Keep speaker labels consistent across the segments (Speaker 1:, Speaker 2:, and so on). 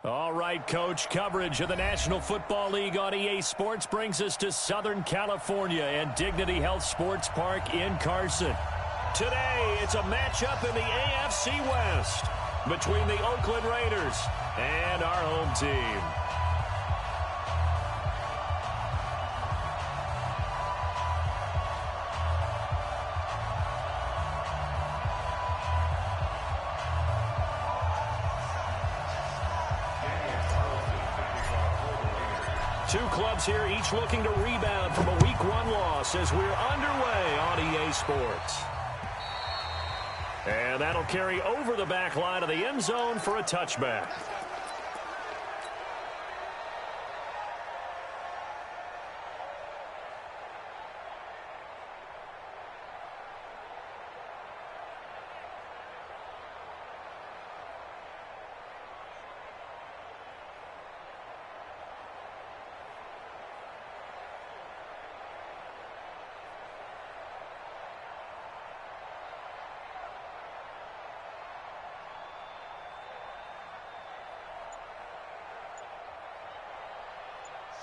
Speaker 1: All right, Coach, coverage of the National Football League on EA Sports brings us to Southern California and Dignity Health Sports Park in Carson. Today, it's a matchup in the AFC West between the Oakland Raiders and our home team. Two clubs here, each looking to rebound from a Week 1 loss as we're underway on EA Sports. And that'll carry over the back line of the end zone for a touchback.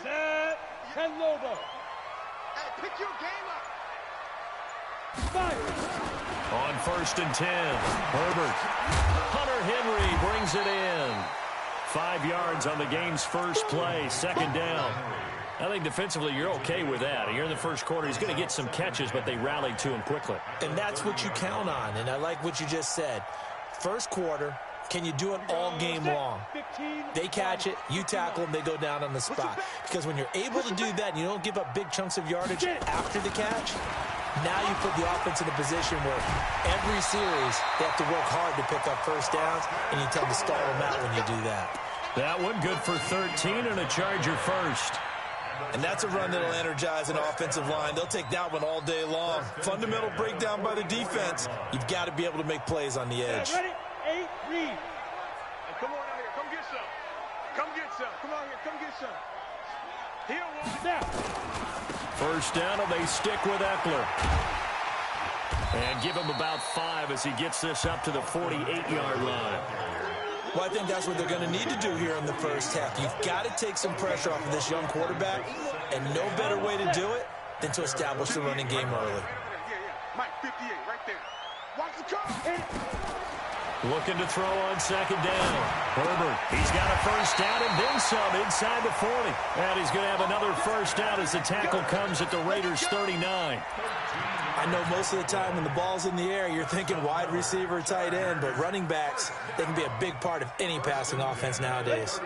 Speaker 2: Set and Lobo. Hey, pick your game up. Fire.
Speaker 1: On 1st and 10, Herbert. Hunter Henry brings it in. 5 yards on the game's first play, 2nd down. I think defensively you're okay with that. Here in the first quarter, he's going to get some catches, but they rallied to him quickly.
Speaker 3: And that's what you count on, and I like what you just said. First quarter, can you do it all game long? They catch it, you tackle them, they go down on the spot. Because when you're able to do that and you don't give up big chunks of yardage after the catch, now you put the offense in a position where every series they have to work hard to pick up first downs, and you tend to stall them out when you do that.
Speaker 1: That one good for 13 and a Charger first.
Speaker 3: And that's a run that'll energize an offensive line. They'll take that one all day long. Fundamental breakdown by the defense. You've got to be able to make plays on the edge.
Speaker 2: Ready? 8, read. Hey, come on out here. Come get some. Come get some. Come on here. Come get some. Here, snap.
Speaker 1: First down, and they stick with Eckler. And give him about 5 as he gets this up to the 48-yard line.
Speaker 3: Well, I think that's what they're going to need to do here in the first half. You've got to take some pressure off of this young quarterback, and no better way to do it than to establish the running game early.
Speaker 2: Yeah. Mike, 58, right there. Watch the car.
Speaker 1: Looking to throw on 2nd down. Herbert, he's got a first down and then some inside the 40. And he's going to have another first down as the tackle comes at the Raiders' 39.
Speaker 3: I know most of the time when the ball's in the air, you're thinking wide receiver, tight end, but running backs, they can be a big part of any passing offense nowadays.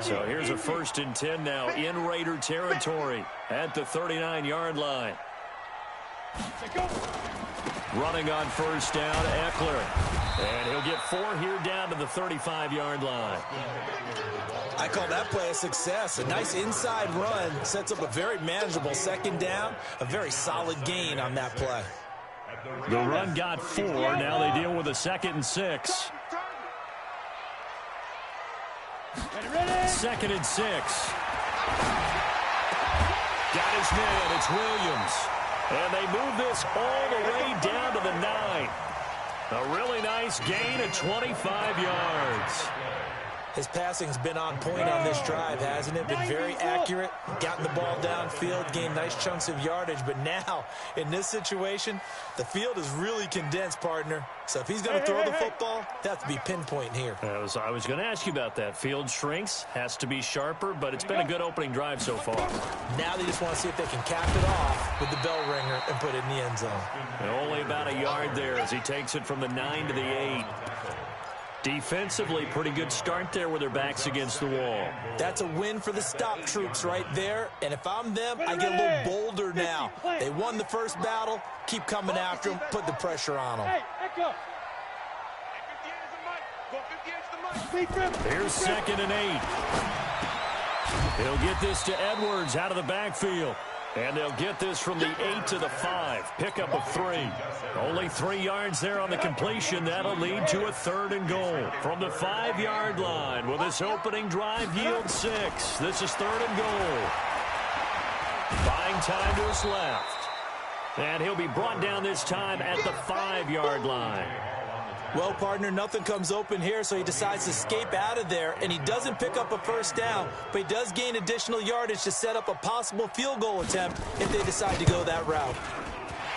Speaker 1: So here's a 1st and 10 now in Raider territory at the 39-yard line. Running on first down, Eckler. And he'll get 4 here down to the 35-yard line.
Speaker 3: I call that play a success. A nice inside run sets up a very manageable 2nd down, a very solid gain on that play.
Speaker 1: The run got 4. Now they deal with a 2nd and 6. 2nd and 6. Got his man. It's Williams. And they move this all the way down to the 9. A really nice gain of 25 yards.
Speaker 3: His passing's been on point on this drive, hasn't it? Been very accurate, gotten the ball downfield, gained nice chunks of yardage. But now, in this situation, the field is really condensed, partner. So if he's going to throw the football, they have to be pinpoint here.
Speaker 1: I was going to ask you about that. Field shrinks, has to be sharper, but it's been a good opening drive so far.
Speaker 3: Now they just want to see if they can cap it off with the bell ringer and put it in the end zone.
Speaker 1: And only about a yard there as he takes it from the 9 to the 8. Defensively, pretty good start there with their backs against the wall.
Speaker 3: That's a win for the stop troops right there. And if I'm them, I get a little bolder now. They won the first battle. Keep coming after them. Put the pressure on them.
Speaker 1: Here's 2nd and 8. He'll get this to Edwards out of the backfield. And they'll get this from the 8 to the 5. Pickup of 3. Only 3 yards there on the completion. That'll lead to a 3rd and goal. From the 5-yard line, will this opening drive yield 6? This is 3rd and goal. Buying time to his left. And he'll be brought down this time at the 5-yard line.
Speaker 3: Well, partner, nothing comes open here, so he decides to escape out of there, and he doesn't pick up a first down, but he does gain additional yardage to set up a possible field goal attempt if they decide to go that route.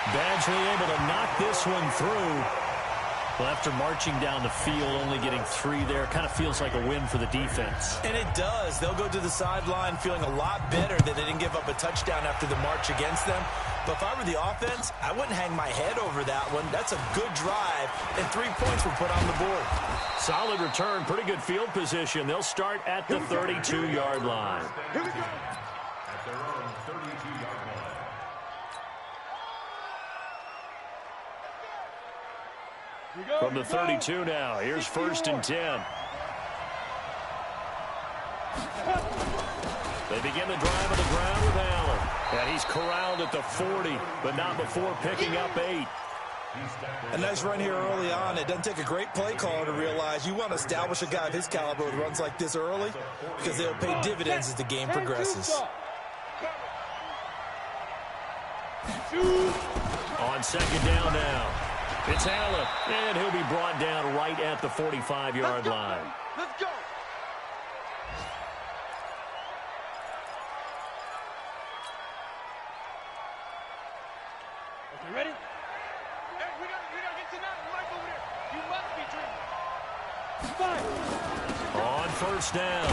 Speaker 1: Badgley able to knock this one through. Well, after marching down the field, only getting 3 there, kind of feels like a win for the defense.
Speaker 3: And it does. They'll go to the sideline feeling a lot better that they didn't give up a touchdown after the march against them. But if I were the offense, I wouldn't hang my head over that one. That's a good drive, and 3 points were put on the board.
Speaker 1: Solid return, pretty good field position. They'll start at the 32-yard line.
Speaker 2: Here we go.
Speaker 4: At their own 32-yard line.
Speaker 1: From the 32 now, here's 1st and 10. They begin the drive on the ground with Allen. And he's corralled at the 40, but not before picking up 8.
Speaker 3: A nice run here early on. It doesn't take a great play caller to realize you want to establish a guy of his caliber with runs like this early because they'll pay dividends as the game progresses.
Speaker 1: On 2nd down now, it's Allen, and he'll be brought down right at the 45-yard line.
Speaker 2: Let's go. Okay, ready? Hey, we gotta get to that mic over there. You must be dreaming.
Speaker 1: On 1st down,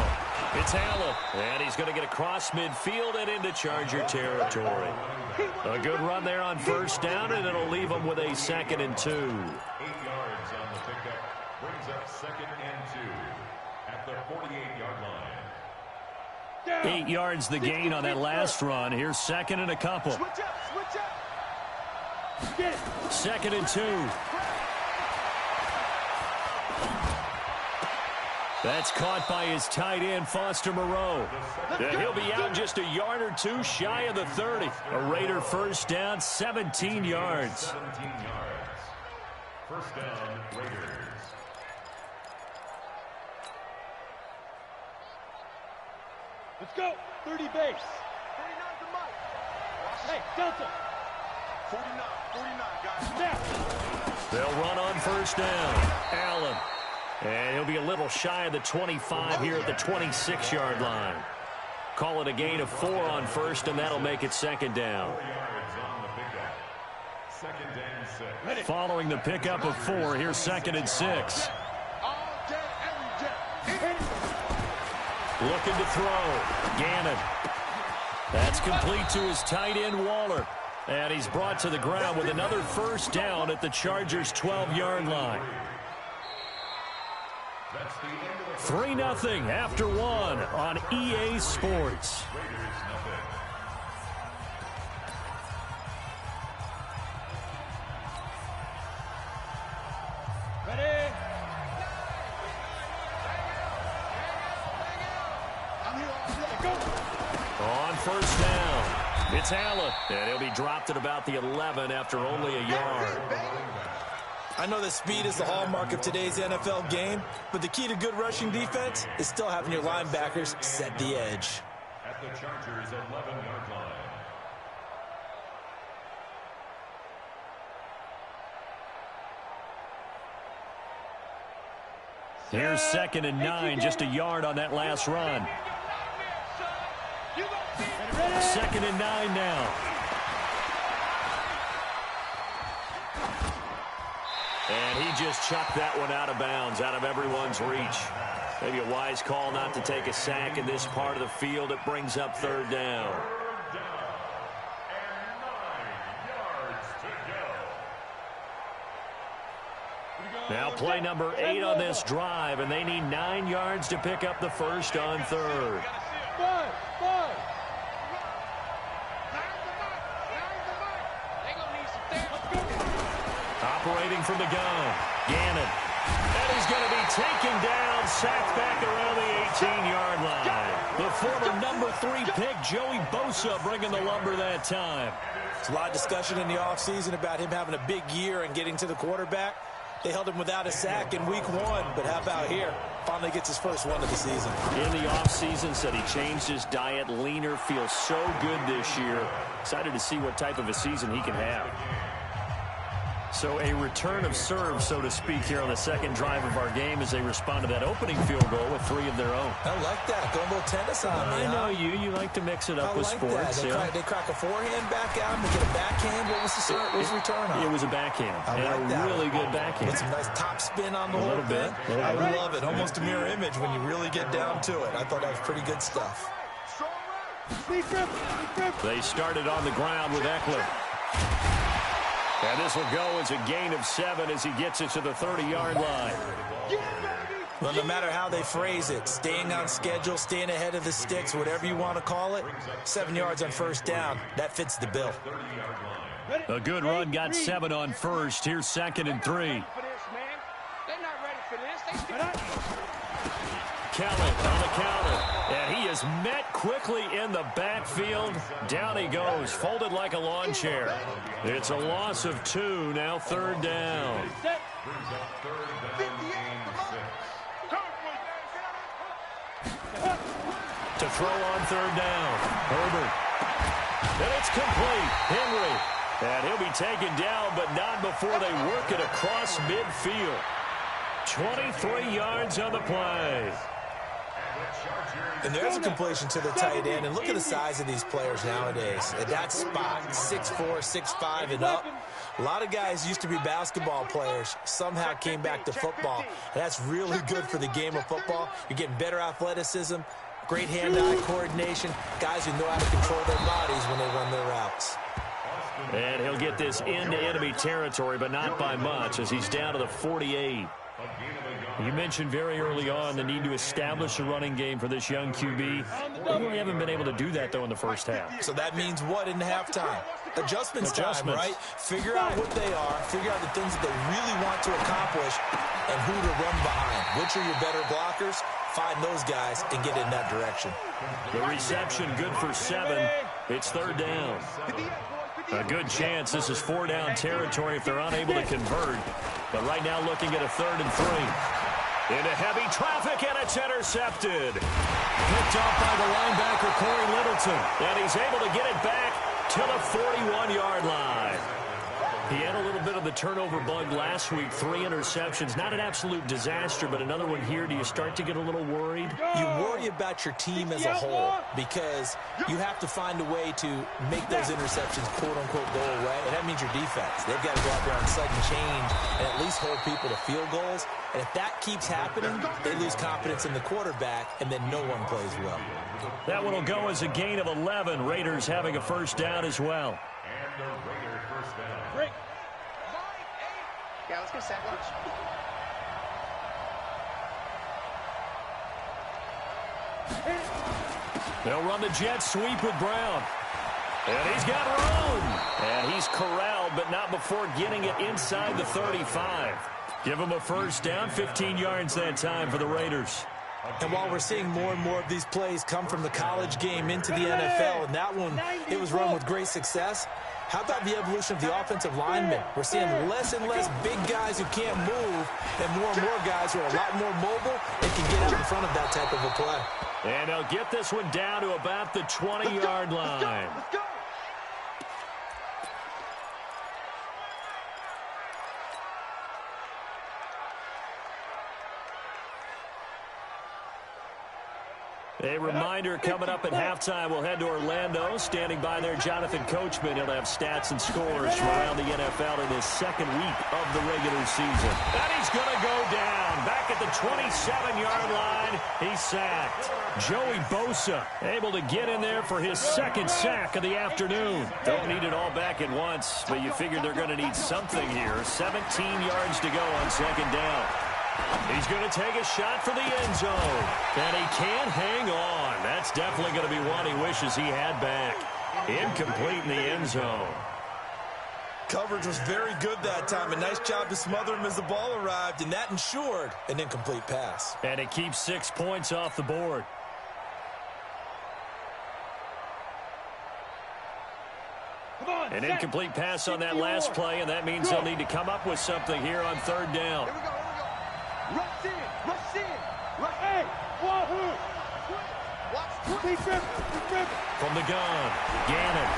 Speaker 1: it's Allen, and he's going to get across midfield and into Charger territory. A good run there on 1st down, and it'll leave them with a 2nd and 2.
Speaker 4: 8 yards on the pickup. Brings up 2nd and 2 at the 48-yard line.
Speaker 1: 8 yards the gain on that last run. Here's 2nd and a couple.
Speaker 2: Switch up, switch up. Get it.
Speaker 1: 2nd and 2. That's caught by his tight end, Foster Moreau. And he'll be out just a yard or 2 shy of the 30. A Raider 1st down, 17 yards.
Speaker 4: 17 yards. 1st down, Raiders.
Speaker 2: Let's go. 30 base. 49 to Mike. Hey, Delta. 49, guys. Now.
Speaker 1: They'll run on 1st down. Allen. And he'll be a little shy of the 25 here at the 26-yard line. Call it a gain of 4 on 1st, and that'll make it 2nd down.
Speaker 4: 4 yards on the pickup. 2nd and 6.
Speaker 1: Following the pickup of 4, here's 2nd and 6.
Speaker 2: All day, every day.
Speaker 1: Looking to throw. Gannon. That's complete to his tight end, Waller. And he's brought to the ground with another 1st down at the Chargers' 12-yard line. 3-0 after 1 on EA Sports.
Speaker 2: Ready?
Speaker 1: On 1st down, it's Allen. And he'll be dropped at about the 11 after only a yard.
Speaker 3: I know that speed is the hallmark of today's NFL game, but the key to good rushing defense is still having your linebackers set the edge.
Speaker 4: At the Chargers' 11-yard line.
Speaker 1: Here's 2nd and 9, just a yard on that last run. 2nd and 9 now. And he just chucked that one out of bounds, out of everyone's reach. Maybe a wise call not to take a sack in this part of the field. It brings up 3rd down. Now play number 8 on this drive, and they need 9 yards to pick up the 1st on 3rd. Operating from the gun, Gannon. And he's going to be taken down, sacked back around the 18-yard line. The former number 3 pick, Joey Bosa, bringing the lumber that time.
Speaker 3: There's a lot of discussion in the offseason about him having a big year and getting to the quarterback. They held him without a sack in week 1, but how about here? Finally gets his first one of the season.
Speaker 1: In the offseason, said he changed his diet, leaner, feels so good this year. Excited to see what type of a season he can have. So a return of serve, so to speak, here on the second drive of our game as they respond to that opening field goal with 3 of their own.
Speaker 3: I like that. Go a little tennis on me.
Speaker 1: I know you. You like to mix it up with sports.
Speaker 3: They crack a forehand back out and they get a backhand. What was the return on?
Speaker 1: It was a backhand. A really good backhand.
Speaker 3: With some nice top spin on the whole thing. I love it. Almost a mirror image when you really get down to it. I thought that was pretty good stuff.
Speaker 1: They started on the ground with Eckler. And this will go as a gain of 7 as he gets it to the 30-yard line.
Speaker 3: Well, no matter how they phrase it, staying on schedule, staying ahead of the sticks, whatever you want to call it, 7 yards on first down, that fits the bill.
Speaker 1: A good run got 7 on first. Here's 2nd and 3.
Speaker 2: They're not ready for this.
Speaker 1: Kelly on the counter. And he is met quickly in the backfield. Down he goes, folded like a lawn chair. It's a loss of 2, now 3rd down. To throw on 3rd down. Herbert. And it's complete. Henry. And he'll be taken down, but not before they work it across midfield. 23 yards on the play.
Speaker 3: And there's a completion to the tight end. And look at the size of these players nowadays. At that spot, 6'4", 6'5", and up. A lot of guys used to be basketball players, somehow came back to football. And that's really good for the game of football. You're getting better athleticism, great hand-eye coordination, guys who know how to control their bodies when they run their routes.
Speaker 1: And he'll get this into enemy territory, but not by much, as he's down to the 48. You mentioned very early on the need to establish a running game for this young QB. They really haven't been able to do that, though, in the first half.
Speaker 3: So that means what in halftime? Adjustments time, right? Figure out what they are, figure out the things that they really want to accomplish, and who to run behind. Which are your better blockers? Find those guys and get in that direction.
Speaker 1: The reception good for 7. It's 3rd down. A good chance this is 4-down territory if they're unable to convert. But right now looking at a 3rd and 3. Into heavy traffic, and it's intercepted. Picked off by the linebacker, Corey Littleton. And he's able to get it back to the 41-yard line. He had a little bit of the turnover bug last week, 3 interceptions. Not an absolute disaster, but another one here. Do you start to get a little worried?
Speaker 3: You worry about your team as a whole because you have to find a way to make those interceptions, quote-unquote, go away. And that means your defense. They've got to go out there on sudden change and at least hold people to field goals. And if that keeps happening, they lose confidence in the quarterback, and then no one plays well.
Speaker 1: That one will go as a gain of 11. Raiders having a 1st down as well.
Speaker 4: And the Raider 1st down.
Speaker 2: Break.
Speaker 5: Yeah, let's get sandwich.
Speaker 1: They'll run the jet sweep with Brown. And he's got room. And he's corralled, but not before getting it inside the 35. Give him a 1st down, 15 yards that time for the Raiders.
Speaker 3: And while we're seeing more and more of these plays come from the college game into the NFL, and that one, it was run with great success, how about the evolution of the offensive linemen? We're seeing less and less big guys who can't move and more guys who are a lot more mobile and can get out in front of that type of a play.
Speaker 1: And they'll get this one down to about the 20-yard line.
Speaker 2: Let's go.
Speaker 1: A reminder coming up at halftime, we'll head to Orlando. Standing by there, Jonathan Coachman. He'll have stats and scores from around the NFL in his 2nd week of the regular season. And he's going to go down. Back at the 27-yard line, he's sacked. Joey Bosa able to get in there for his 2nd sack of the afternoon. Don't need it all back at once, but you figure they're going to need something here. 17 yards to go on 2nd down. He's going to take a shot for the end zone. And he can't hang on. That's definitely going to be one he wishes he had back. Incomplete in the end zone.
Speaker 3: Coverage was very good that time. A nice job to smother him as the ball arrived, and that ensured an incomplete pass.
Speaker 1: And it keeps 6 points off the board. An incomplete pass on that last play, and that means they'll need to come up with something here on 3rd down.
Speaker 2: Here we go. Rush in. Rush in. Rush. Hey, wahoo. Watch.
Speaker 1: From the gun, Gannon.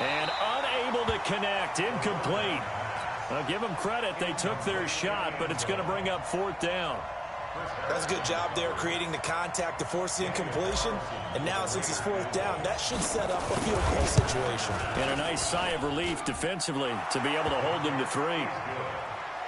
Speaker 1: And unable to connect. Incomplete. I'll give them credit. They took their shot, but it's going to bring up 4th down.
Speaker 3: That's a good job there creating the contact to force the incompletion. And now since it's 4th down, that should set up a field goal situation.
Speaker 1: And a nice sigh of relief defensively to be able to hold them to 3.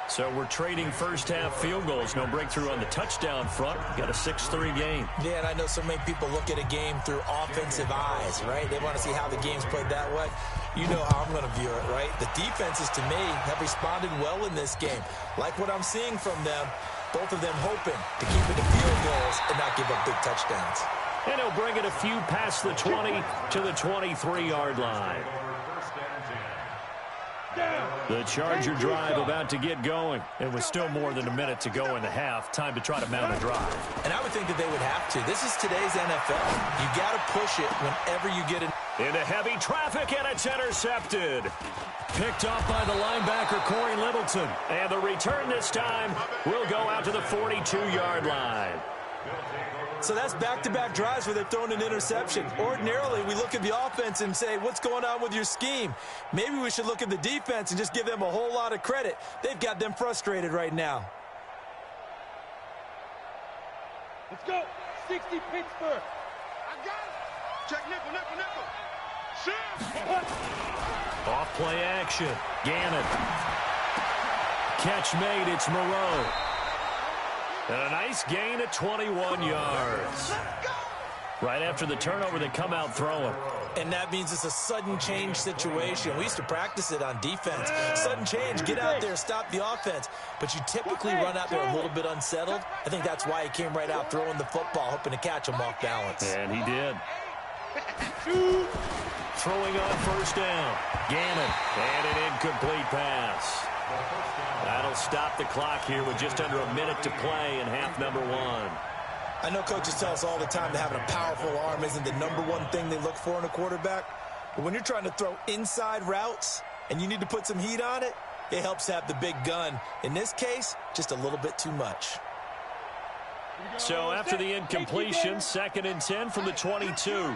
Speaker 1: So we're trading first-half field goals. No breakthrough on the touchdown front. Got a 6-3 game.
Speaker 3: Yeah, and I know so many people look at a game through offensive eyes, right? They want to see how the game's played that way. You know how I'm going to view it, right? The defenses, to me, have responded well in this game. Like what I'm seeing from them, both of them hoping to keep it to field goals and not give up big touchdowns.
Speaker 1: And he'll bring it a few past the 20 to the 23-yard line. The Charger drive about to get going. It was still more than a minute to go in the half. Time to try to mount a drive.
Speaker 3: And I would think that they would have to. This is today's NFL. You got to push it whenever you get it.
Speaker 1: Into heavy traffic, and it's intercepted. Picked off by the linebacker, Corey Littleton. And the return this time will go out to the 42-yard line.
Speaker 3: So that's back-to-back drives where they've thrown an interception. Ordinarily, we look at the offense and say, what's going on with your scheme? Maybe we should look at the defense and just give them a whole lot of credit. They've got them frustrated right now.
Speaker 2: Let's go. 60 Pittsburgh. I got it. Check nickel, nickel, nickel. Shoot.
Speaker 1: Off-play action. Gannon. Catch made. It's Moreau. And a nice gain at 21 yards. Right after the turnover, they come out throwing.
Speaker 3: And that means it's a sudden change situation. We used to practice it on defense. Sudden change, get out there, stop the offense. But you typically run out there a little bit unsettled. I think that's why he came right out throwing the football, hoping to catch him off balance.
Speaker 1: And he did. Throwing on first down. Gannon. And an incomplete pass. That'll stop the clock here with just under a minute to play in half number 1.
Speaker 3: I know coaches tell us all the time that having a powerful arm isn't the number one thing they look for in a quarterback. But when you're trying to throw inside routes and you need to put some heat on it, it helps have the big gun. In this case, just a little bit too much.
Speaker 1: So after the incompletion, 2nd and 10 from the 22.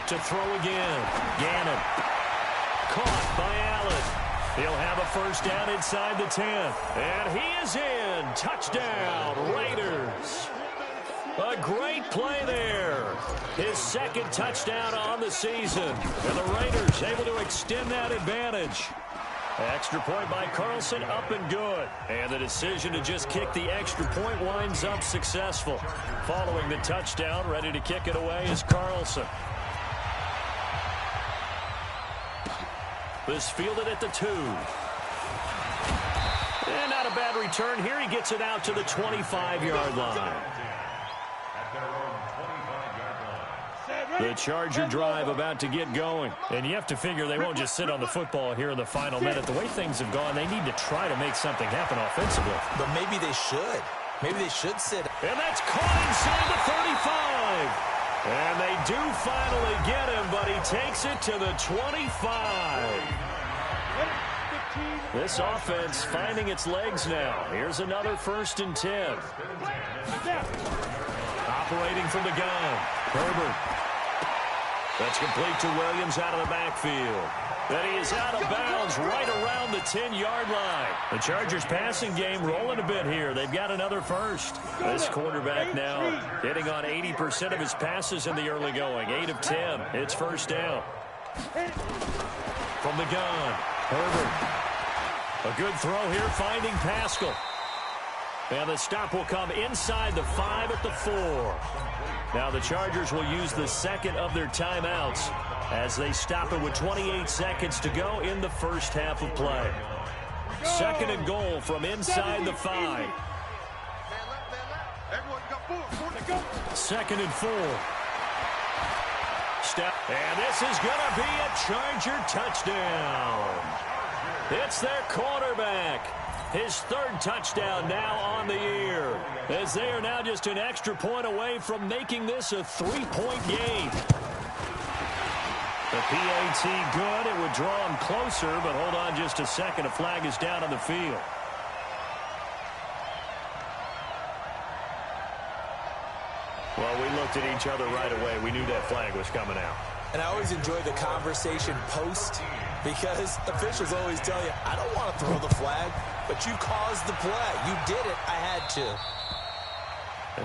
Speaker 1: To throw again. Gannon. Caught by Allen. He'll have a first down inside the 10. And he is in. Touchdown, Raiders. A great play there. His 2nd touchdown on the season. And the Raiders able to extend that advantage. Extra point by Carlson, up and good. And the decision to just kick the extra point winds up successful. Following the touchdown, ready to kick it away is Carlson. This fielded at the 2. And not a bad return here. He gets it out to the 25-yard line. The Charger drive about to get going. And you have to figure they won't just sit on the football here in the final minute. The way things have gone, they need to try to make something happen offensively.
Speaker 3: But maybe they should. Maybe they should sit.
Speaker 1: And that's caught inside the 35. And they do finally get him, but he takes it to the 25. This offense finding its legs now. Here's another 1st and 10. Operating from the gun. Herbert. That's complete to Williams out of the backfield. Then he is out of bounds right around the 10-yard line. The Chargers passing game rolling a bit here. They've got another first. This quarterback now hitting on 80% of his passes in the early going. 8 of 10. It's first down. From the gun, Herbert. A good throw here, finding Pascal. And the stop will come inside the 5 at the 4. Now the Chargers will use the 2nd of their timeouts as they stop it with 28 seconds to go in the first half of play. 2nd and goal from inside the 5. 2nd and 4. Step. And this is going to be a Charger touchdown. It's their quarterback. His 3rd touchdown now on the year, as they are now just an extra point away from making this a 3-point game. The PAT good. It would draw him closer, but hold on just a second. A flag is down on the field. looked at each other right away. We knew that flag was coming out.
Speaker 3: And I always enjoy the conversation post because officials always tell you, I don't want to throw the flag, but you caused the play. You did it. I had to.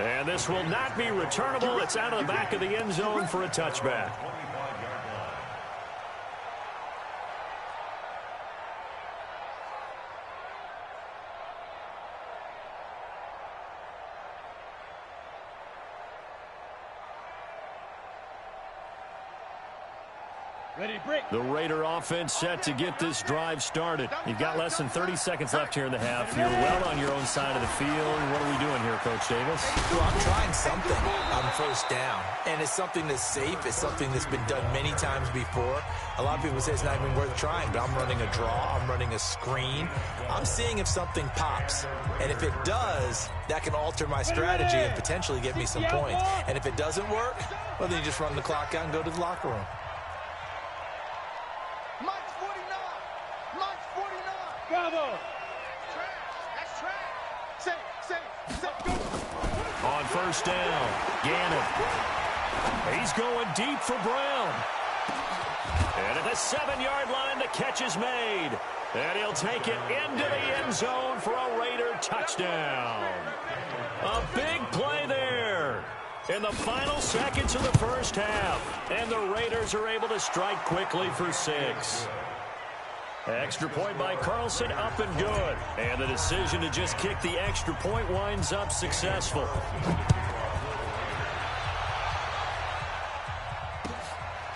Speaker 1: And this will not be returnable. It's out of the back of the end zone for a touchback. The Raider offense set to get this drive started. You've got less than 30 seconds left here in the half. You're well on your own side of the field. What are we doing here, Coach Davis?
Speaker 3: Well, I'm trying something on first down. And it's something that's safe. It's something that's been done many times before. A lot of people say it's not even worth trying, but I'm running a draw. I'm running a screen. I'm seeing if something pops. And if it does, that can alter my strategy and potentially get me some points. And if it doesn't work, well, then you just run the clock out and go to the locker room.
Speaker 2: Bravo!
Speaker 5: That's trash. Safe, go.
Speaker 1: On first down, Gannon. He's going deep for Brown. And at the 7-yard line, the catch is made. And he'll take it into the end zone for a Raider touchdown. A big play there in the final seconds of the first half. And the Raiders are able to strike quickly for 6. Extra point by Carlson, up and good. And the decision to just kick the extra point winds up successful.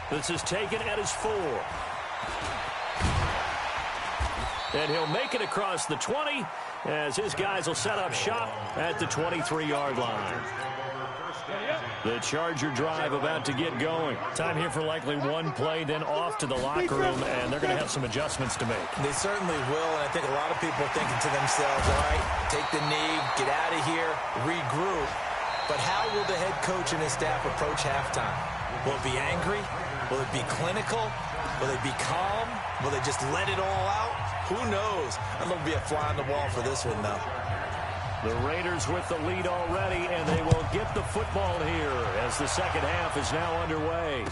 Speaker 1: This is taken at his 4. And he'll make it across the 20 as his guys will set up shop at the 23-yard line. The Charger drive about to get going. Time here for likely one play, then off to the locker room, and they're going to have some adjustments to make.
Speaker 3: They certainly will, and I think a lot of people are thinking to themselves, all right, take the knee, get out of here, regroup. But how will the head coach and his staff approach halftime? Will it be angry? Will it be clinical? Will they be calm? Will they just let it all out? Who knows? I'd love to be a fly on the wall for this one, though.
Speaker 1: The Raiders with the lead already, and they will get the football here as the second half is now underway.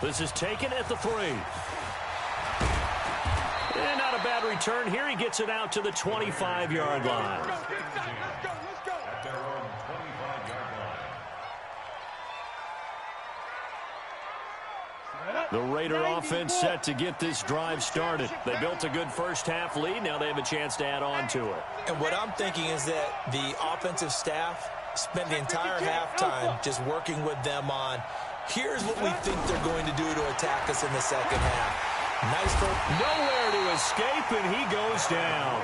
Speaker 1: This is taken at the 3. And not a bad return here. He gets it out to the 25-yard line.
Speaker 2: Let's go.
Speaker 4: At their own 25-yard line.
Speaker 1: The Raider offense set to get this drive started. They built a good first half lead. Now they have a chance to add on to it.
Speaker 3: And what I'm thinking is that the offensive staff spent the entire halftime just working with them on, here's what we think they're going to do to attack us in the second half. Nice for
Speaker 1: nowhere to escape, and he goes down.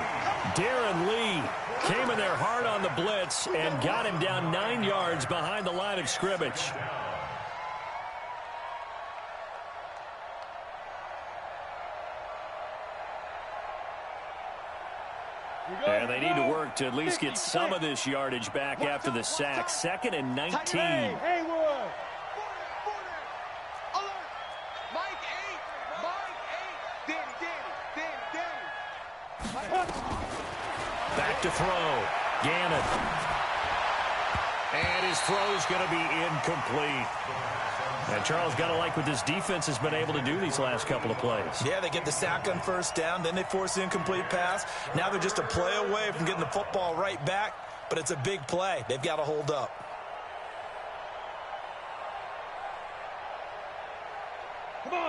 Speaker 1: Darren Lee came in there hard on the blitz and got him down 9 yards behind the line of scrimmage. And they need to work to at least get some of this yardage back after the sack. 2nd and 19.
Speaker 2: Haywood.
Speaker 5: Alert. Mike 8. Danny.
Speaker 1: Back to throw. Gannon. And his throw is going to be incomplete. And Charles, got to like what this defense has been able to do these last couple of plays.
Speaker 3: Yeah, they get the sack on first down, then they force the incomplete pass. Now they're just a play away from getting the football right back, but it's a big play. They've got to hold up.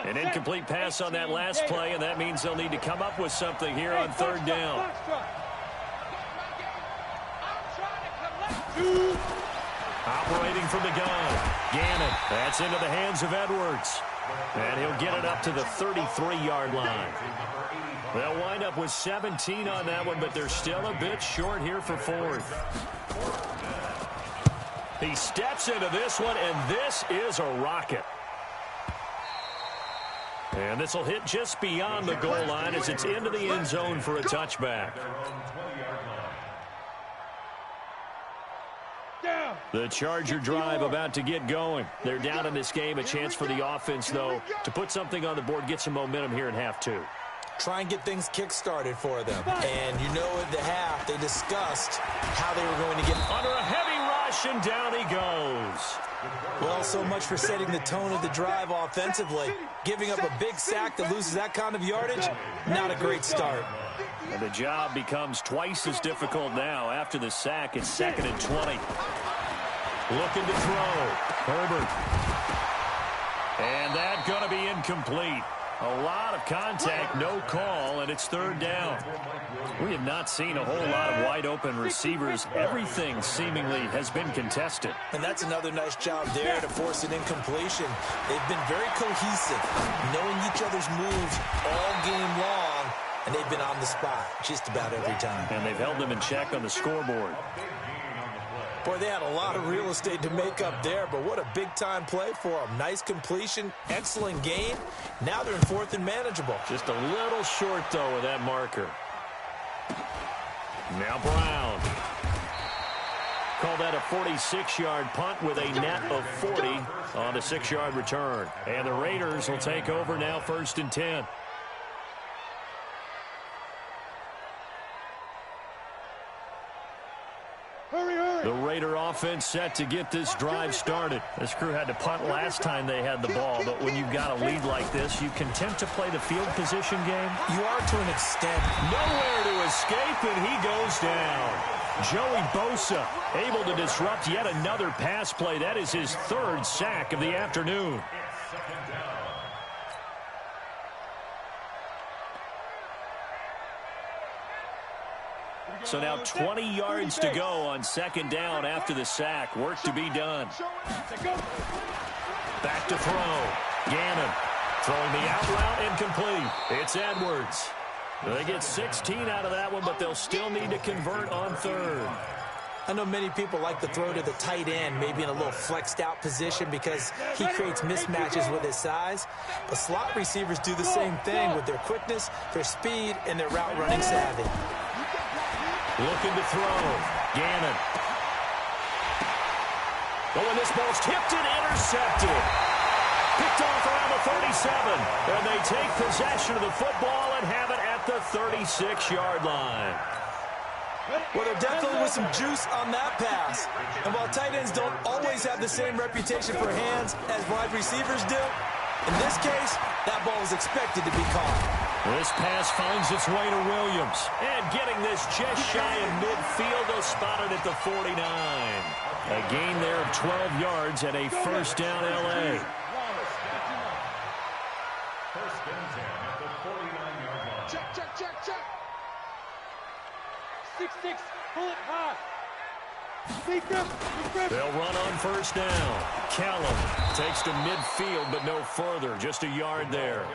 Speaker 1: An incomplete pass on that last play, and that means they'll need to come up with something here on 3rd down. Operating from the gun. Gannon. That's into the hands of Edwards. And he'll get it up to the 33-yard line. They'll wind up with 17 on that one, but they're still a bit short here for 4th. He steps into this one, and this is a rocket. And this will hit just beyond the goal line as it's into the end zone for a touchback. The Charger drive about to get going. They're down in this game. A chance for the offense, though, to put something on the board, get some momentum here in half 2.
Speaker 3: Try and get things kick-started for them. And you know at the half, they discussed how they were going to get
Speaker 1: under a heavy rush. rush, and down he goes.
Speaker 3: Well, so much for setting the tone of the drive offensively. Giving up a big sack that loses that kind of yardage, not a great start.
Speaker 1: And the job becomes twice as difficult now. After the sack, it's 2nd and 20. Looking to throw. Herbert. And that's going to be incomplete. A lot of contact, no call, and it's 3rd down. We have not seen a whole lot of wide-open receivers. Everything seemingly has been contested.
Speaker 3: And that's another nice job there to force an incompletion. They've been very cohesive, knowing each other's moves all game long, and they've been on the spot just about every time.
Speaker 1: And they've held them in check on the scoreboard.
Speaker 3: Boy, they had a lot of real estate to make up there, but what a big-time play for them. Nice completion, excellent gain. Now they're in 4th and manageable.
Speaker 1: Just a little short, though, with that marker. Now Brown. Call that a 46-yard punt with a net of 40 on the 6-yard return. And the Raiders will take over now, 1st and 10. The Raider offense set to get this drive started. This crew had to punt last time they had the ball, but when you've got a lead like this, you content to play the field position game?
Speaker 3: You are to an extent.
Speaker 1: Nowhere to escape, and he goes down. Joey Bosa able to disrupt yet another pass play. That is his 3rd sack of the afternoon. So now 20 yards to go on 2nd down after the sack. Work to be done. Back to throw. Gannon throwing the out route incomplete. It's Edwards. They get 16 out of that one, but they'll still need to convert on 3rd.
Speaker 3: I know many people like to throw to the tight end, maybe in a little flexed out position because he creates mismatches with his size. But slot receivers do the same thing with their quickness, their speed, and their route running savvy.
Speaker 1: Looking to throw. Gannon. Oh, and this ball's tipped and intercepted. Picked off around the 37. And they take possession of the football and have it at the 36-yard line.
Speaker 3: Well, there definitely was some juice on that pass. And while tight ends don't always have the same reputation for hands as wide receivers do, in this case, that ball was expected to be caught.
Speaker 1: This pass finds its way to Williams. And getting this just shy of midfield, they'll spot it at the 49. A gain there of 12 yards and a 1st down L.A.
Speaker 4: 1st and 10 at the 49-yard line.
Speaker 5: Check. 6-6, pull it high.
Speaker 1: They'll run on 1st down. Callum takes to midfield, but no further. Just a yard there.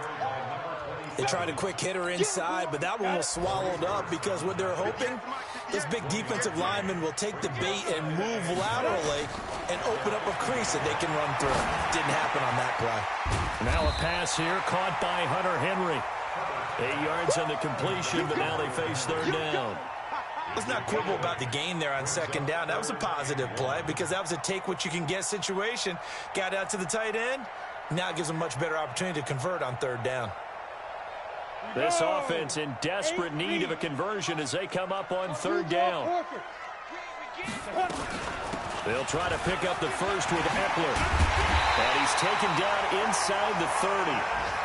Speaker 3: They tried a quick hitter inside, but that one was swallowed up because what they're hoping, this big defensive lineman will take the bait and move laterally and open up a crease that they can run through. Didn't happen on that play.
Speaker 1: Now a pass here caught by Hunter Henry. 8 yards on the completion, but now they face 3rd down.
Speaker 3: Let's not quibble about the gain there on 2nd down. That was a positive play because that was a take-what-you-can-get situation. Got out to the tight end. Now it gives them a much better opportunity to convert on 3rd down.
Speaker 1: This offense in desperate need of a conversion as they come up on 3rd down. They'll try to pick up the first with Eckler. And he's taken down inside the 30.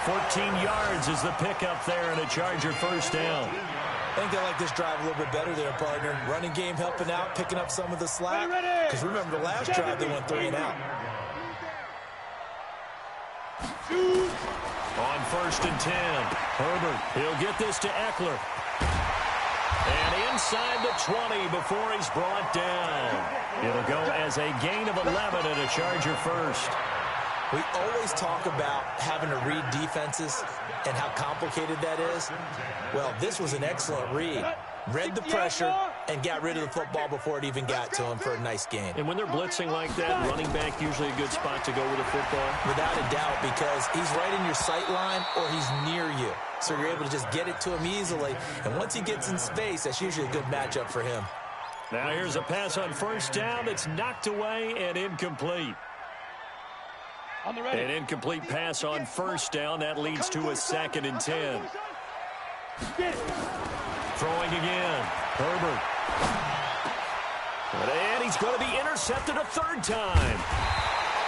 Speaker 1: 14 yards is the pickup there and a Charger 1st down.
Speaker 3: I think they like this drive a little bit better there, partner. Running game helping out, picking up some of the slack. Because remember, the last drive they went 3 and out.
Speaker 1: On 1st and 10, Herbert, he'll get this to Eckler. And inside the 20 before he's brought down. It'll go as a gain of 11 and a Charger 1st.
Speaker 3: We always talk about having to read defenses and how complicated that is. Well, this was an excellent read. Read the pressure and got rid of the football before it even got to him for a nice gain.
Speaker 1: And when they're blitzing like that, running back usually a good spot to go with the football?
Speaker 3: Without a doubt, because he's right in your sight line or he's near you. So you're able to just get it to him easily. And once he gets in space, that's usually a good matchup for him.
Speaker 1: Now here's a pass on 1st down that's knocked away and incomplete. An incomplete pass on 1st down. That leads to a 2nd and 10. Throwing again. Herbert. And he he's going to be intercepted a third time.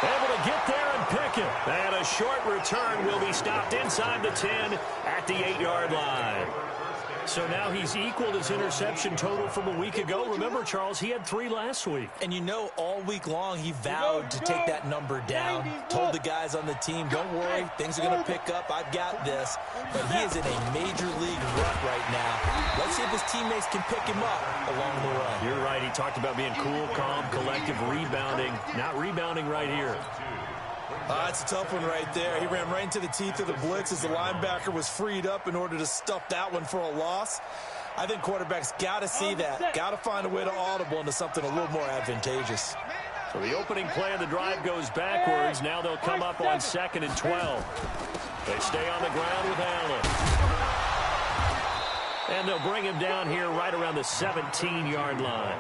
Speaker 1: Able to get there and pick it. And a short return will be stopped inside the 10 at the 8-yard line. So now he's equaled his interception total from a week ago. Remember, Charles, he had 3 last week.
Speaker 3: And you know, all week long he vowed to take that number down. Told the guys on the team, don't worry, things are going to pick up. I've got this. But he is in a major league rut right now. Let's see if his teammates can pick him up along the way.
Speaker 1: You're right. He talked about being cool, calm, collective, rebounding. Not rebounding right here.
Speaker 3: That's a tough one right there. He ran right into the teeth of the blitz as the linebacker was freed up in order to stuff that one for a loss. I think quarterbacks got to see that. Got to find a way to audible into something a little more advantageous.
Speaker 1: So the opening play of the drive goes backwards. Now they'll come up on 2nd and 12. They stay on the ground with Allen. And they'll bring him down here right around the 17-yard line.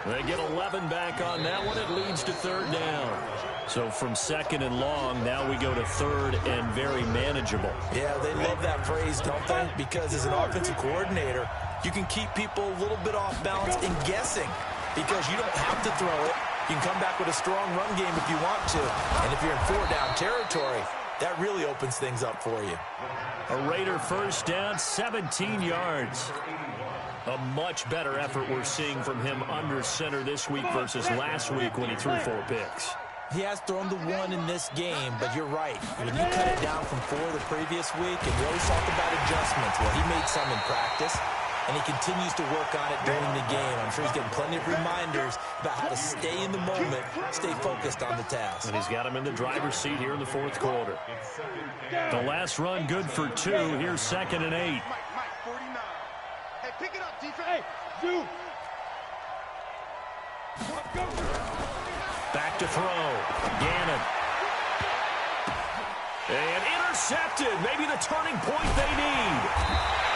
Speaker 1: They get 11 back on that one. It leads to 3rd down. So from 2nd and long, now we go to 3rd and very manageable.
Speaker 3: Yeah, they love that phrase, don't they? Because as an offensive coordinator, you can keep people a little bit off balance and guessing because you don't have to throw it. You can come back with a strong run game if you want to. And if you're in 4-down territory, that really opens things up for you.
Speaker 1: A Raider first down, 17 yards. A much better effort we're seeing from him under center this week versus last week when he threw 4 picks.
Speaker 3: He has thrown the 1 in this game, but you're right. When you cut it down from 4 the previous week, and we always talk about adjustments, well, he made some in practice, and he continues to work on it during the game. I'm sure he's getting plenty of reminders about how to stay in the moment, stay focused on the task.
Speaker 1: And he's got him in the driver's seat here in the 4th quarter. The last run good for 2. Here's 2nd and 8.
Speaker 2: Mike, 49. Hey, pick it up, defense. Hey, you.
Speaker 1: Back to throw. Gannon. And intercepted. Maybe the turning point they need.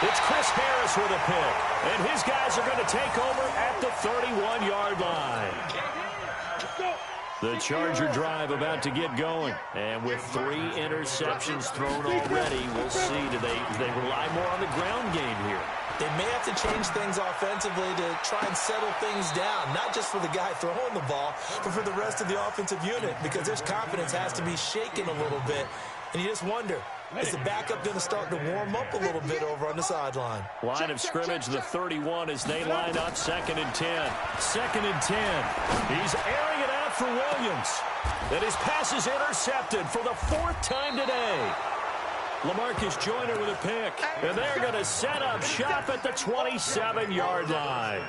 Speaker 1: It's Chris Harris with a pick. And his guys are going to take over at the 31-yard line. The Charger drive about to get going. And with 3 interceptions thrown already, we'll see. Do they rely more on the ground game here?
Speaker 3: They may have to change things offensively to try and settle things down, not just for the guy throwing the ball, but for the rest of the offensive unit, because their confidence has to be shaken a little bit. And you just wonder, is the backup going to start to warm up a little bit over on the sideline?
Speaker 1: Line of scrimmage, the 31 as they line up, 2nd and 10. 2nd and 10. He's airing it out for Williams. And his pass is intercepted for the 4th time today. LaMarcus Joyner with a pick. And they're going to set up shop at the 27-yard line.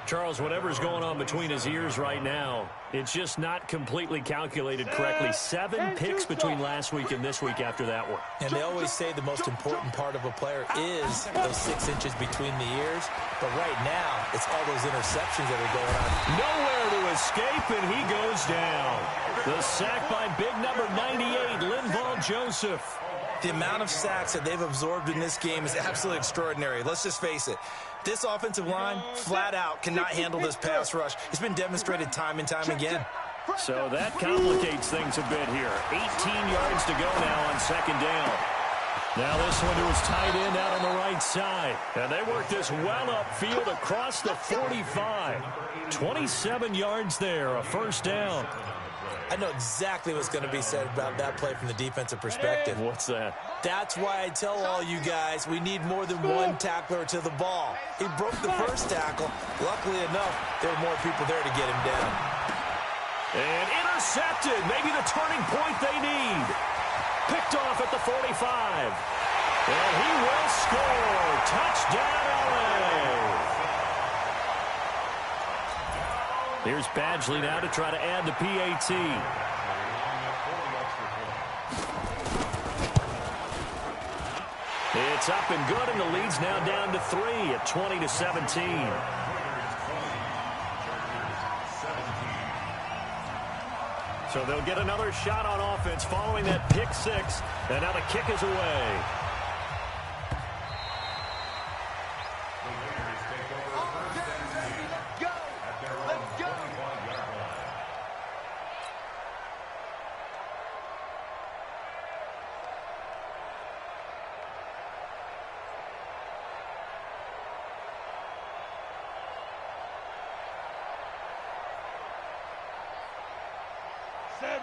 Speaker 1: Charles, whatever's going on between his ears right now, it's just not completely calculated correctly. 7 picks between last week and this week after that one.
Speaker 3: And they always say the most important part of a player is those 6 inches between the ears. But right now, it's all those interceptions that are going on.
Speaker 1: Nowhere to escape, and he goes down. The sack by big number 98, Linval Joseph.
Speaker 3: The amount of sacks that they've absorbed in this game is absolutely extraordinary. Let's just face it. This offensive line, flat out, cannot handle this pass rush. It's been demonstrated time and time again.
Speaker 1: So that complicates things a bit here. 18 yards to go now on 2nd down. Now this one to his tight end out on the right side. And they work this well upfield across the 45. 27 yards there, a 1st down.
Speaker 3: I know exactly what's going to be said about that play from the defensive perspective.
Speaker 1: What's that?
Speaker 3: That's why I tell all you guys we need more than one tackler to the ball. He broke the first tackle. Luckily enough, there were more people there to get him down.
Speaker 1: And intercepted. Maybe the turning point they need. Picked off at the 45. And he will score. Touchdown, LA. Here's Badgley now to try to add the PAT. It's up and good, and the lead's now down to 3 at 20-17. So they'll get another shot on offense following that pick 6, and now the kick is away.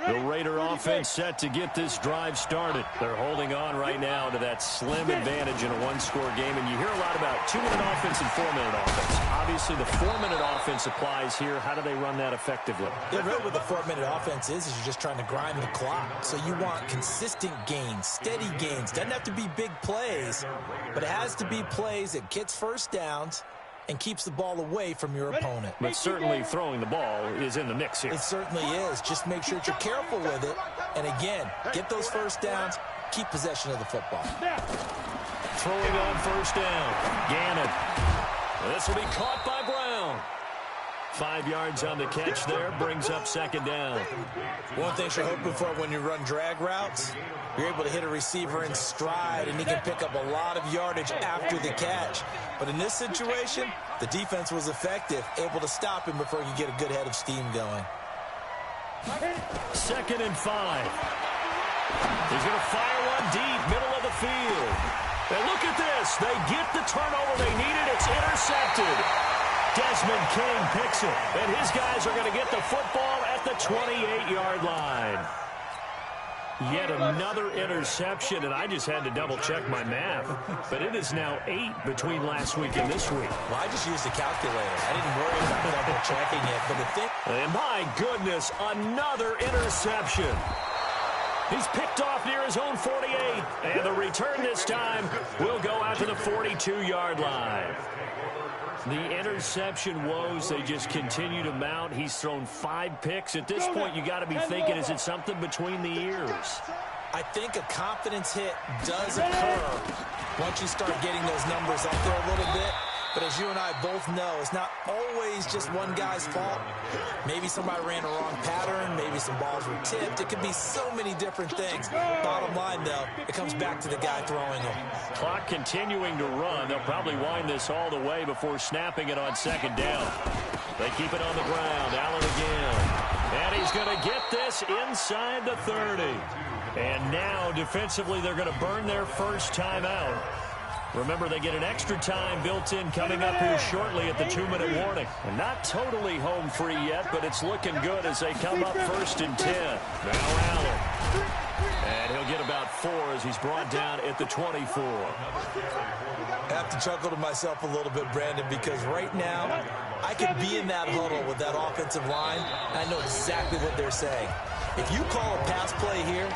Speaker 1: The Raider offense set to get this drive started. They're holding on right now to that slim advantage in a one-score game, and you hear a lot about 2-minute offense and 4-minute offense. Obviously, the 4-minute offense applies here. How do they run that effectively?
Speaker 3: Yeah, really what the 4-minute offense is you're just trying to grind the clock. So you want consistent gains, steady gains. Doesn't have to be big plays, but it has to be plays that gets first downs and keeps the ball away from your opponent.
Speaker 1: But certainly throwing the ball is in the mix here.
Speaker 3: It certainly is. Just make sure that you're careful with it. And again, get those first downs, keep possession of the football.
Speaker 1: Throwing on first down. Gannon. This will be caught by Brown. 5 yards on the catch there, brings up second down.
Speaker 3: One thing you're hoping for when you run drag routes, you're able to hit a receiver in stride, and he can pick up a lot of yardage after the catch. But in this situation, the defense was effective, able to stop him before he could get a good head of steam going.
Speaker 1: 2nd and 5. He's going to fire one deep, middle of the field. And look at this. They get the turnover they needed. It's intercepted. Desmond King picks it, and his guys are going to get the football at the 28-yard line. Yet another interception, and I just had to double-check my math. But it is now 8 between last week and this week.
Speaker 3: Well, I just used a calculator. I didn't worry about double-checking it. But the thing...
Speaker 1: And my goodness, another interception. He's picked off near his own 48. And the return this time will go out to the 42-yard line. The interception woes, they just continue to mount. He's thrown 5 picks. At this point, you got to be thinking, is it something between the ears?
Speaker 3: I think a confidence hit does occur once you start getting those numbers up there a little bit. But as you and I both know, it's not always just one guy's fault. Maybe somebody ran a wrong pattern. Maybe some balls were tipped. It could be so many different things. Bottom line, though, it comes back to the guy throwing them.
Speaker 1: Clock continuing to run. They'll probably wind this all the way before snapping it on second down. They keep it on the ground. Allen again. And he's going to get this inside the 30. And now, defensively, they're going to burn their first timeout. Remember, they get an extra time built in coming up here shortly at the 2-minute warning. And not totally home free yet, but it's looking good as they come up 1st and 10. Now Allen. And he'll get about 4 as he's brought down at the 24.
Speaker 3: I have to chuckle to myself a little bit, Brandon, because right now I could be in that huddle with that offensive line, and I know exactly what they're saying. If you call a pass play here,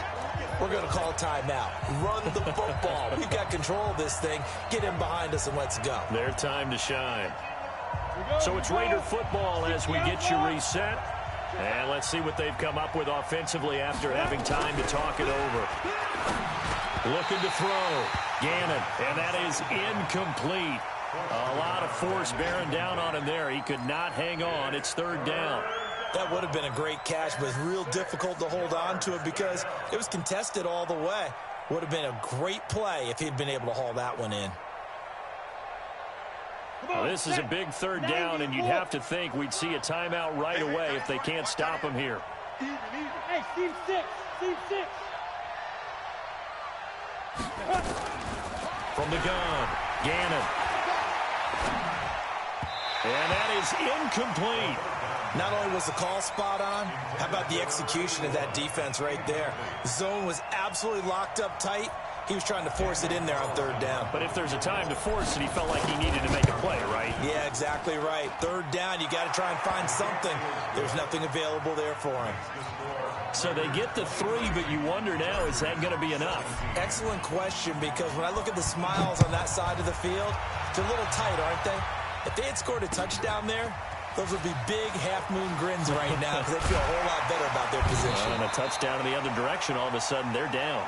Speaker 3: we're going to call timeout. Run the football. We've got control of this thing. Get in behind us and let's go.
Speaker 1: Their time to shine. So it's Raider football as we get you reset. And let's see what they've come up with offensively after having time to talk it over. Looking to throw. Gannon. And that is incomplete. A lot of force bearing down on him there. He could not hang on. It's 3rd down.
Speaker 3: That would have been a great catch, but it's real difficult to hold on to it because it was contested all the way. Would have been a great play if he'd been able to haul that one in.
Speaker 1: Well, this is a big 3rd down, and you'd have to think we'd see a timeout right away if they can't stop him here.
Speaker 5: Hey, Steve 6. Steve 6.
Speaker 1: From the gun, Gannon. And that is incomplete.
Speaker 3: Not only was the call spot on, how about the execution of that defense right there? The zone was absolutely locked up tight. He was trying to force it in there on 3rd down.
Speaker 1: But if there's a time to force it, he felt like he needed to make a play, right?
Speaker 3: Yeah, exactly right. 3rd down, you got to try and find something. There's nothing available there for him.
Speaker 1: So they get the 3, but you wonder now, is that going to be enough?
Speaker 3: Excellent question, because when I look at the smiles on that side of the field, they're a little tight, aren't they? If they had scored a touchdown there, those would be big half-moon grins right now because they feel a whole lot better about their position.
Speaker 1: And a touchdown in the other direction, all of a sudden, they're down.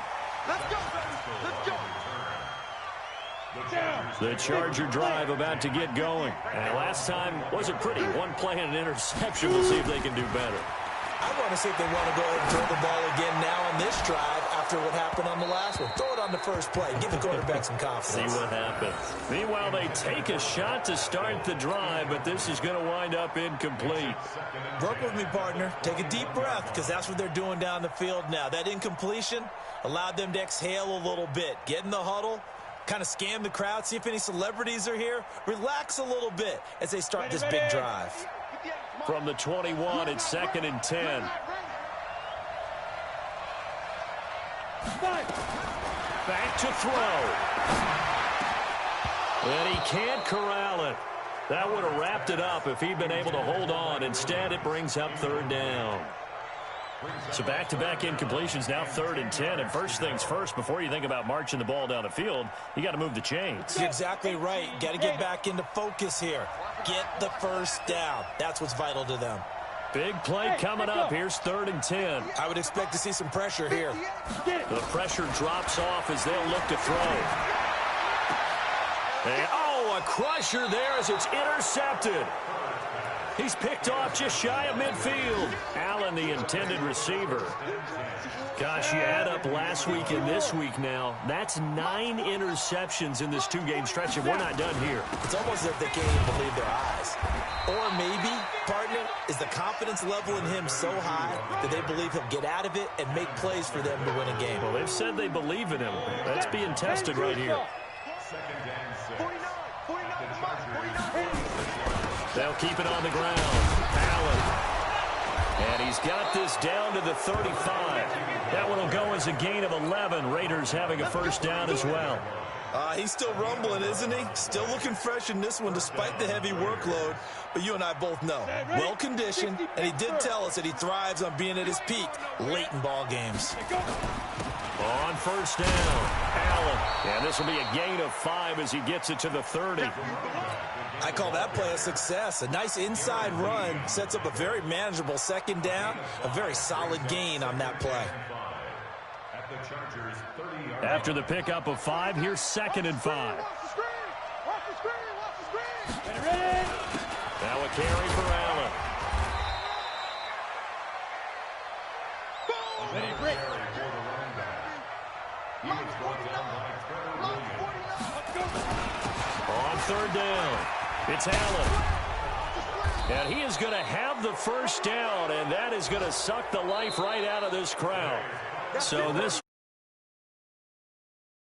Speaker 2: Let's go, baby. Let's go.
Speaker 1: The Charger drive about to get going. And last time wasn't pretty. One play and an interception. We'll see if they can do better.
Speaker 3: I want to see if they want to go ahead and throw the ball again now on this drive after what happened on the last one. Throw it on the first play. Give the quarterback some confidence.
Speaker 1: See what happens. Meanwhile, they take a shot to start the drive, but this is going to wind up incomplete.
Speaker 3: Work with me, partner. Take a deep breath because that's what they're doing down the field now. That incompletion allowed them to exhale a little bit. Get in the huddle. Kind of scan the crowd, see if any celebrities are here. Relax a little bit as they start this big drive.
Speaker 1: From the 21, it's 2nd and 10. Back to throw. And he can't corral it. That would have wrapped it up if he'd been able to hold on. Instead, it brings up third down. So back-to-back incompletions, now 3rd and 10. And first things first, before you think about marching the ball down the field, you got to move the chains.
Speaker 3: You're exactly right. Got to get back into focus here. Get the first down. That's what's vital to them.
Speaker 1: Big play coming up. Here's 3rd and 10.
Speaker 3: I would expect to see some pressure here.
Speaker 1: The pressure drops off as they'll look to throw. And, a crusher there as it's intercepted. He's picked off just shy of midfield. Allen, the intended receiver. Gosh, you add up last week and this week now. That's 9 interceptions in this 2-game stretch, and we're not done here.
Speaker 3: It's almost as if they can't even believe their eyes. Or maybe, partner, is the confidence level in him so high that they believe he'll get out of it and make plays for them to win a game.
Speaker 1: Well, they've said they believe in him. That's being tested right here. They'll keep it on the ground. Allen. And he's got this down to the 35. That one will go as a gain of 11. Raiders having a first down as well.
Speaker 3: He's still rumbling, isn't he? Still looking fresh in this one despite the heavy workload. But you and I both know, well-conditioned, and he did tell us that he thrives on being at his peak late in ball games.
Speaker 1: On first down, Allen. And this will be a gain of 5 as he gets it to the 30.
Speaker 3: I call that play a success. A nice inside run sets up a very manageable second down. A very solid gain on that play.
Speaker 1: After the pickup of 5, here's 2nd and 5. Now a carry for Allen. On 3rd down, it's Allen. And he is going to have the first down, and that is going to suck the life right out of this crowd. So this